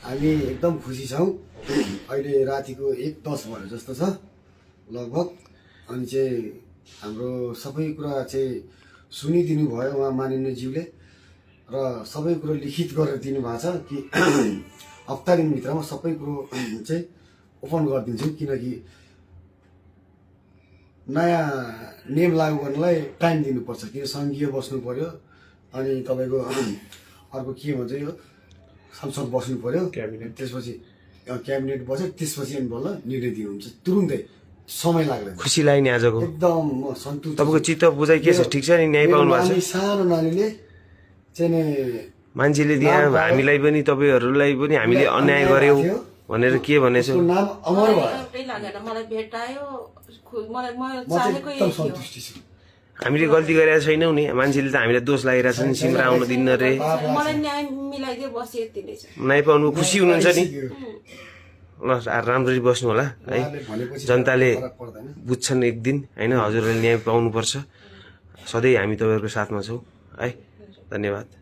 हामी एकदम खुसी छौँ। अहिले रातिको 1:10 भयो जस्तो छ लगभग। अनि चाहिँ हाम्रो सबै कुरा चाहिँ सुनिदिनु भयो उहाँ माननीयज्यूले र सबै कुरो लिखित गरेर दिनुभएको छ कि हप्ता दिनभित्रमा सबै कुरो चाहिँ ओपन गरिदिन्छौँ, किनकि नयाँ नियम लागू गर्नलाई टाइम दिनुपर्छ, किन सङ्घीय बस्नु पर्यो अनि तपाईँको अर्को के भन्छ यो संसद बस्नु पर्यो, त्यसपछि क्याबिनेट बस्यो, त्यसपछि अनि बल्ल निर्णय दिनुहुन्छ। तुरुन्तै समय लाग्दैन। खुसी लाग्यो नि आजको एकदम म सन्तुष्ट। तपाईँको चित्त बुझाइ के छ? ठिक छ नि? न्याय पाउनु भएको छ? सानो नानीले चाहिँ मान्छेले त्यहाँ हामीलाई पनि तपाईँहरूलाई पनि हामीले अन्याय गर्यौँ भनेर के भनेछ? नाम अमर भयो। एउटै लागेन, मलाई भेटायो, मलाई म म चाहिँ चाहेको एकदम यही थियो। सन्तुष्टि छु। हामीले गल्ती गरेका छैनौँ नि। मान्छेले त हामीलाई दोष लगाइरहेछ नि, सिमरा आउन दिन्न रे, मलाई न्याय मिलाइदियो, बस यति नै छ। न्याय पाउनु खुसी हुनुहुन्छ नि? ल राम्ररी बस्नु होला है। जनताले बुझ्छन् एक दिन होइन, हजुरहरूले न्याय पाउनुपर्छ। सधैँ हामी तपाईँहरूको साथमा छौँ है। धन्यवाद।